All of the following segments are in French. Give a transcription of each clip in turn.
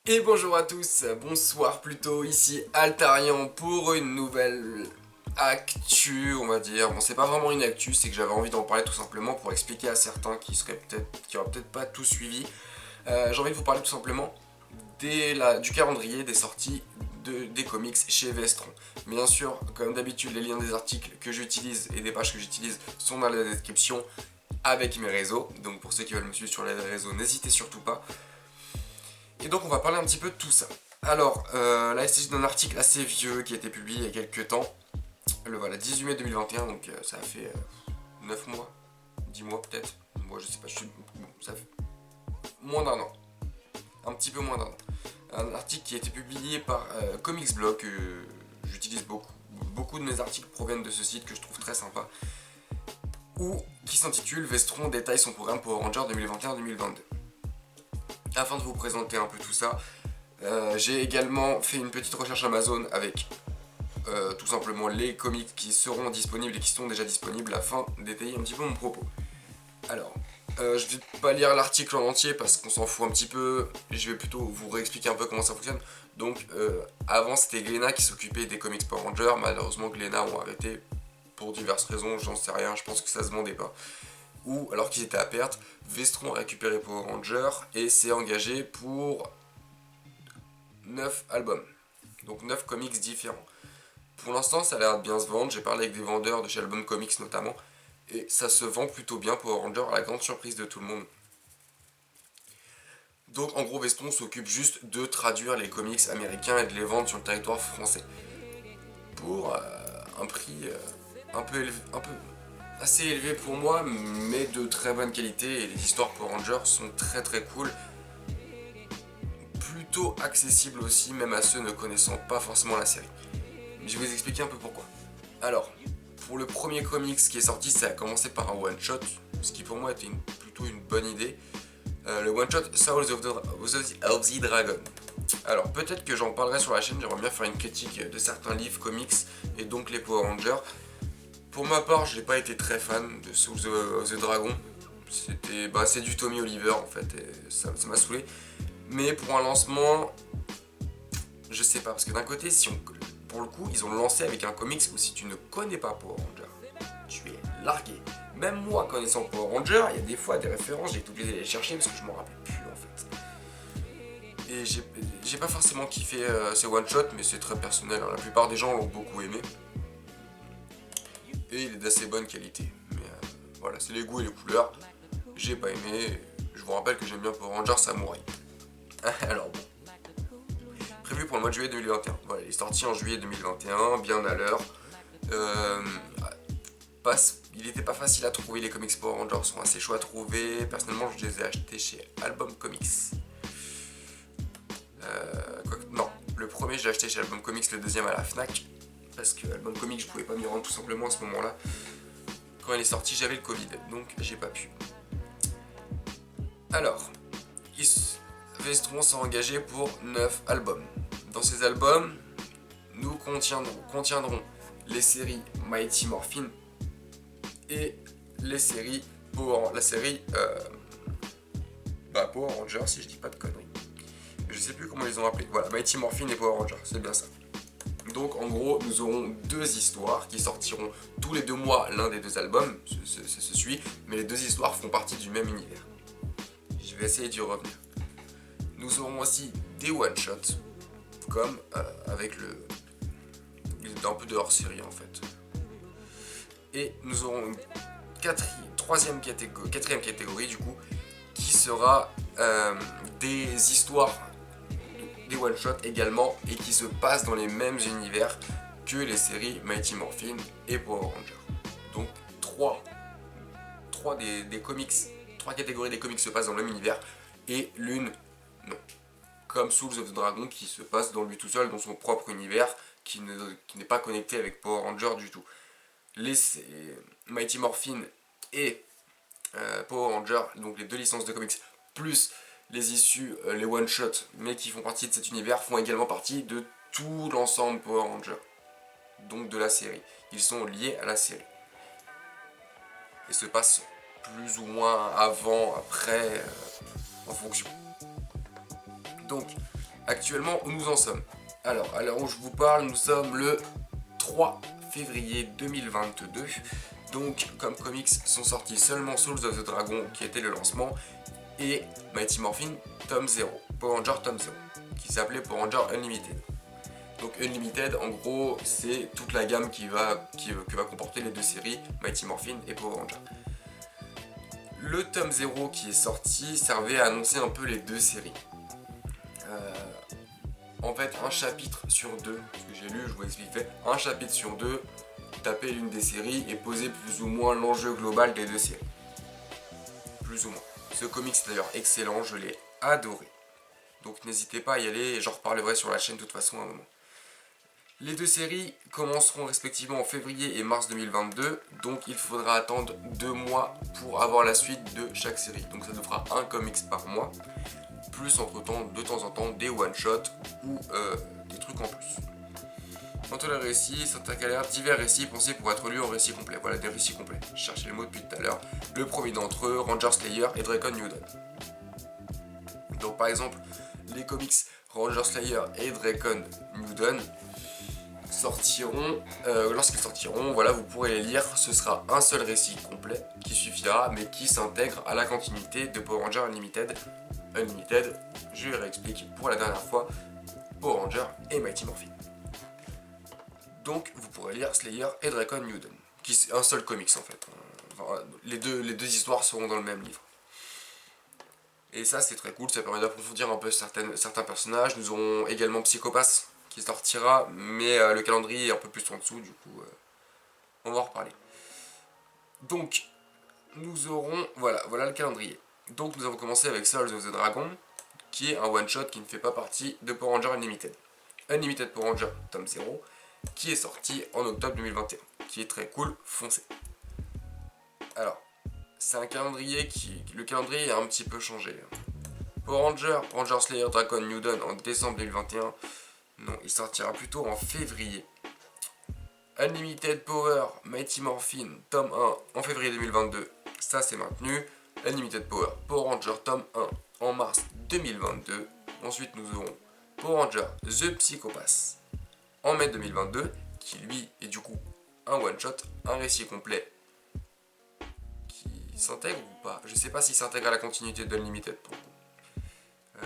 Et bonjour à tous, bonsoir plutôt, ici Altarian pour une nouvelle actu, on va dire. Bon, c'est pas vraiment une actu, c'est que j'avais envie d'en parler tout simplement pour expliquer à certains qui auraient peut-être pas tout suivi. J'ai envie de vous parler tout simplement du calendrier des sorties des comics chez Vestron. Bien sûr, comme d'habitude, les liens des articles que j'utilise et des pages que j'utilise sont dans la description avec mes réseaux. Donc pour ceux qui veulent me suivre sur les réseaux, n'hésitez surtout pas. Et donc on va parler un petit peu de tout ça. Alors, là il s'agit d'un article assez vieux qui a été publié il y a quelques temps. Le voilà, 18 mai 2021, donc ça a fait 9 mois, 10 mois peut-être. Moi je sais pas, bon, ça fait moins d'un an. Un petit peu moins d'un an. Un article qui a été publié par Comics Blog, que j'utilise beaucoup. Beaucoup de mes articles proviennent de ce site que je trouve très sympa. Qui s'intitule Vestron détaille son programme Power Rangers 2021-2022. Afin de vous présenter un peu tout ça, j'ai également fait une petite recherche Amazon avec tout simplement les comics qui seront disponibles et qui sont déjà disponibles afin d'étayer un petit peu mon propos. Alors, je vais pas lire l'article en entier parce qu'on s'en fout un petit peu, je vais plutôt vous réexpliquer un peu comment ça fonctionne. Donc, avant c'était Glénat qui s'occupait des comics Power Rangers, malheureusement Glénat ont arrêté pour diverses raisons, j'en sais rien, je pense que ça se vendait pas. Ou alors qu'ils étaient à perte, Vestron a récupéré Power Rangers et s'est engagé pour 9 albums, donc 9 comics différents. Pour l'instant, ça a l'air de bien se vendre. J'ai parlé avec des vendeurs de chez Album Comics notamment, et ça se vend plutôt bien Power Rangers, à la grande surprise de tout le monde. Donc en gros, Vestron s'occupe juste de traduire les comics américains et de les vendre sur le territoire français pour un prix un peu élevé, assez élevé pour moi, mais de très bonne qualité. Et les histoires Power Rangers sont très très cool, plutôt accessibles aussi, même à ceux ne connaissant pas forcément la série. Je vais vous expliquer un peu pourquoi. Alors, pour le premier comics qui est sorti, ça a commencé par un one-shot, ce qui pour moi était plutôt une bonne idée. Le one-shot Souls of the Dragon. Alors, peut-être que j'en parlerai sur la chaîne, j'aimerais bien faire une critique de certains livres, comics, et donc les Power Rangers. Pour ma part, je n'ai pas été très fan de Souls of the Dragon. C'est du Tommy Oliver en fait, et ça m'a saoulé. Mais pour un lancement, je sais pas, parce que d'un côté, pour le coup, ils ont lancé avec un comics où si tu ne connais pas Power Ranger, tu es largué. Même moi, connaissant Power Ranger, il y a des fois des références, j'ai été obligé d'aller les chercher parce que je m'en rappelle plus en fait. Et j'ai pas forcément kiffé ces one-shots, mais c'est très personnel, hein. La plupart des gens l'ont beaucoup aimé. Et il est d'assez bonne qualité. Mais voilà, c'est les goûts et les couleurs. J'ai pas aimé. Je vous rappelle que j'aime bien Power Ranger Samurai. Alors bon. Prévu pour le mois de juillet 2021. Voilà, il est sorti en juillet 2021, bien à l'heure. Il n'était pas facile à trouver, les comics Power Rangers sont assez chauds à trouver. Personnellement, je les ai achetés chez Album Comics. Non, le premier je l'ai acheté chez Album Comics, le deuxième à la Fnac. Parce que Album Comics, je pouvais pas m'y rendre tout simplement à ce moment-là. Quand il est sorti, j'avais le Covid, donc j'ai pas pu. Alors, Vestron s'est engagé pour 9 albums. Dans ces albums, nous contiendrons les séries Mighty Morphin et la série Power Rangers, si je dis pas de conneries. Je sais plus comment ils ont appelé. Voilà, Mighty Morphin et Power Rangers, c'est bien ça. Donc en gros, nous aurons deux histoires qui sortiront tous les 2 mois l'un des 2 albums, ça se suit, mais les 2 histoires font partie du même univers. Je vais essayer d'y revenir. Nous aurons aussi des one-shots, comme avec un peu de hors-série en fait. Et nous aurons une quatrième catégorie du coup, qui sera des histoires, des one-shots également, et qui se passent dans les mêmes univers que les séries Mighty Morphin et Power Rangers. Donc 3 catégories des comics se passent dans le même univers, et l'une non. Comme Souls of the Dragon qui se passe dans lui tout seul, dans son propre univers, qui n'est pas connecté avec Power Rangers du tout. Les Mighty Morphin et Power Rangers, donc les 2 licences de comics, plus les issues, les one-shots, mais qui font partie de cet univers, font également partie de tout l'ensemble Power Rangers, donc de la série. Ils sont liés à la série. Et se passent plus ou moins avant, après, en fonction. Donc, actuellement où nous en sommes. Alors, à l'heure où je vous parle, nous sommes le 3 février 2022. Donc, comme comics sont sortis seulement Souls of the Dragon, qui était le lancement, et Mighty Morphin tome 0, Power Ranger tome 0, qui s'appelait Power Ranger Unlimited. Donc Unlimited, en gros, c'est toute la gamme que va comporter les deux séries, Mighty Morphin et Power Ranger. Le tome 0 qui est sorti servait à annoncer un peu les deux séries. En fait, un chapitre sur deux, ce que j'ai lu, je vous explique, un chapitre sur deux tapait l'une des séries et posait plus ou moins l'enjeu global des deux séries. Plus ou moins. Ce comics est d'ailleurs excellent, je l'ai adoré. Donc n'hésitez pas à y aller, et j'en reparlerai sur la chaîne de toute façon à un moment. Les deux séries commenceront respectivement en février et mars 2022, donc il faudra attendre 2 mois pour avoir la suite de chaque série. Donc ça nous fera un comics par mois, plus entre temps, de temps en temps, des one-shots ou des trucs en plus. Quant à la récits, s'intercalèrent divers récits pensés pour être lus en récit complet. Voilà, des récits complets. Je cherchais le mot depuis tout à l'heure. Le premier d'entre eux, Ranger Slayer et Dracon New Dawn. Donc par exemple, les comics Ranger Slayer et Dracon New Dawn sortiront, lorsqu'ils sortiront, voilà, vous pourrez les lire, ce sera un seul récit complet qui suffira, mais qui s'intègre à la continuité de Power Ranger Unlimited. Unlimited, je réexplique pour la dernière fois, Power Ranger et Mighty Morphin. Donc vous pourrez lire Slayer et Dracon New Dawn, qui est un seul comics en fait. Enfin, les deux histoires seront dans le même livre. Et ça c'est très cool, ça permet d'approfondir un peu certains personnages. Nous aurons également Psychopass qui sortira, mais le calendrier est un peu plus en dessous, du coup on va en reparler. Donc nous aurons, voilà le calendrier. Donc nous avons commencé avec Souls of the Dragon, qui est un one-shot qui ne fait pas partie de Power Ranger Unlimited. Unlimited Power Ranger tome 0, qui est sorti en octobre 2021, qui est très cool, foncé. Alors, c'est un calendrier le calendrier a un petit peu changé. Power Ranger Slayer Dracon New Dawn en décembre 2021, non, il sortira plutôt en février. Unlimited Power Mighty Morphin tome 1 en février 2022, ça c'est maintenu. Unlimited Power Power Ranger tome 1 en mars 2022. Ensuite nous aurons Power Ranger The Psychopass en mai 2022, qui lui est du coup un one-shot, un récit complet qui s'intègre ou pas. Je sais pas s'il s'intègre à la continuité d'Unlimited pour le coup.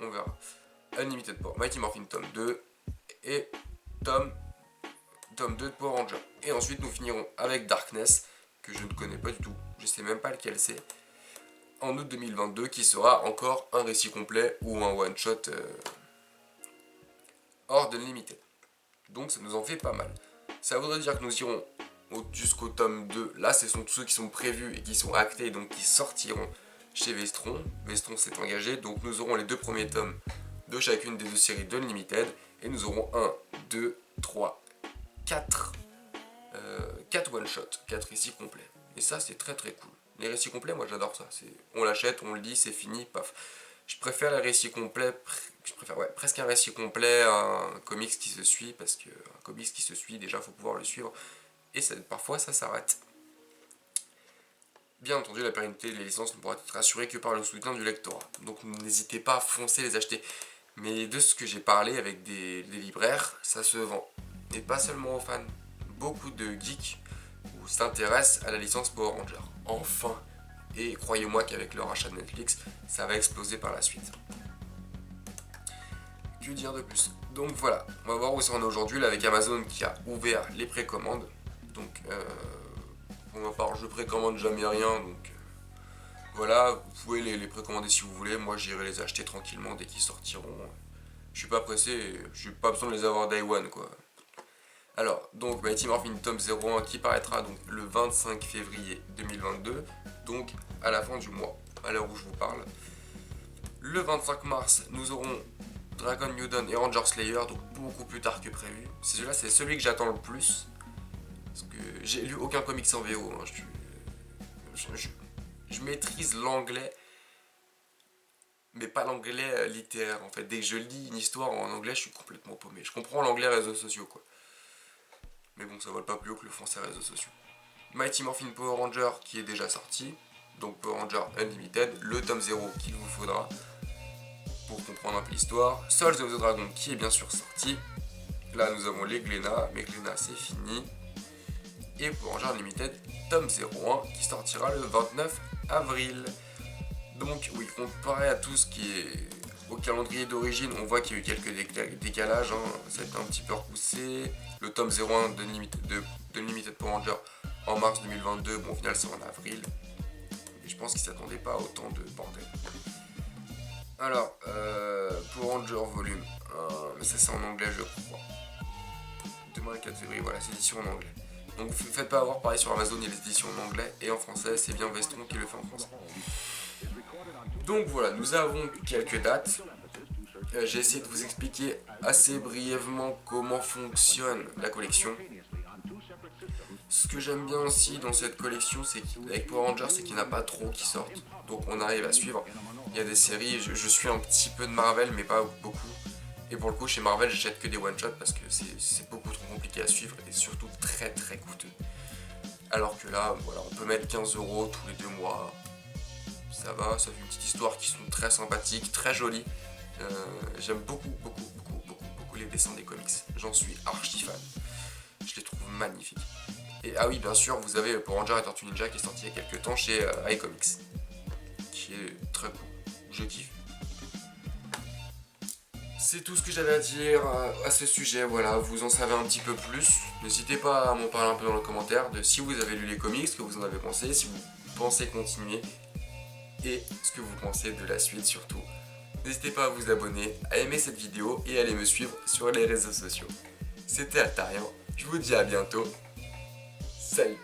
On verra. Unlimited Power Mighty Morphin tome 2 et tome 2 de Power Ranger. Et ensuite nous finirons avec Darkness, que je ne connais pas du tout, je sais même pas lequel c'est, en août 2022, qui sera encore un récit complet ou un one-shot hors de Limited. Donc ça nous en fait pas mal. Ça voudrait dire que nous irons jusqu'au tome 2. Là, ce sont tous ceux qui sont prévus et qui sont actés, donc qui sortiront chez Vestron. Vestron s'est engagé, donc nous aurons les 2 premiers tomes de chacune des 2 séries d'Unlimited. Et nous aurons 1, 2, 3, 4 one-shots, 4 récits complets. Et ça, c'est très très cool. Les récits complets, moi j'adore ça. On l'achète, on le lit, c'est fini, paf. Je préfère les récits complets, presque un récit complet à un comics qui se suit, parce que un comics qui se suit, déjà, il faut pouvoir le suivre. Et parfois, ça s'arrête. Bien entendu, la pérennité des licences ne pourra être assurée que par le soutien du lectorat. Donc n'hésitez pas à foncer les acheter. Mais de ce que j'ai parlé avec des libraires, ça se vend. Et pas seulement aux fans. Beaucoup de geeks s'intéressent à la licence Power Ranger. Enfin. Et croyez-moi qu'avec le rachat de Netflix, ça va exploser par la suite. Que dire de plus? Donc voilà, on va voir où ça en est aujourd'hui, là, avec Amazon qui a ouvert les précommandes. Donc, pour ma part, je précommande jamais rien, donc voilà, vous pouvez les précommander si vous voulez. Moi, j'irai les acheter tranquillement dès qu'ils sortiront. Je suis pas pressé, j'ai pas besoin de les avoir day one, quoi. Alors, donc Mighty Morphin tome 01 qui paraîtra donc le 25 février 2022, donc à la fin du mois, à l'heure où je vous parle. Le 25 mars, nous aurons Dracon New Dawn et Ranger Slayer, donc beaucoup plus tard que prévu. Celui-là, c'est celui que j'attends le plus, parce que j'ai lu aucun comics en VO. Hein. Je maîtrise l'anglais, mais pas l'anglais littéraire en fait. Dès que je lis une histoire en anglais, je suis complètement paumé. Je comprends l'anglais réseaux sociaux, quoi. Mais bon, ça vole pas plus haut que le français réseaux sociaux. Mighty Morphin Power Ranger qui est déjà sorti, donc Power Ranger Unlimited, le tome 0 qu'il vous faudra. pour comprendre un peu l'histoire. Souls of the Dragon qui est bien sûr sorti. Là nous avons les Glénat, mais Glénat c'est fini. Et Power Rangers Unlimited tome 01 qui sortira le 29 avril. Donc oui, comparé à tout ce qui est au calendrier d'origine, on voit qu'il y a eu quelques décalages, hein. Ça a été un petit peu repoussé. Le tome 01 de Unlimited Power Rangers en mars 2022, bon au final c'est en avril. Et je pense qu'ils ne s'attendaient pas à autant de bordel. Alors, Power Rangers volume 1, mais ça c'est en anglais je crois. Demain le 4 février, voilà, c'est édition en anglais. Donc vous ne faites pas avoir, pareil sur Amazon, il y a les éditions en anglais et en français, c'est bien Vestron qui le fait en français. Donc voilà, nous avons quelques dates. J'ai essayé de vous expliquer assez brièvement comment fonctionne la collection. Ce que j'aime bien aussi dans cette collection, c'est qu'avec Power Rangers, c'est qu'il n'y en a pas trop qui sortent. Donc on arrive à suivre. Il y a des séries, je suis un petit peu de Marvel, mais pas beaucoup. Et pour le coup, chez Marvel, j'achète que des one-shots parce que c'est beaucoup trop compliqué à suivre et surtout très très coûteux. Alors que là, voilà, on peut mettre 15 € tous les 2 mois. Ça va, ça fait une petite histoire qui sont très sympathiques, très jolies. J'aime beaucoup les dessins des comics. J'en suis archi fan. Je les trouve magnifiques. Et ah oui, bien sûr, vous avez Power Rangers et Tortue Ninja qui est sorti il y a quelques temps chez iComics. Qui est très cool. Je kiffe. C'est tout ce que j'avais à dire à ce sujet, voilà, vous en savez un petit peu plus. N'hésitez pas à m'en parler un peu dans les commentaires de si vous avez lu les comics, ce que vous en avez pensé, si vous pensez continuer et ce que vous pensez de la suite surtout. N'hésitez pas à vous abonner, à aimer cette vidéo et à aller me suivre sur les réseaux sociaux. C'était Altarian, je vous dis à bientôt. Salut!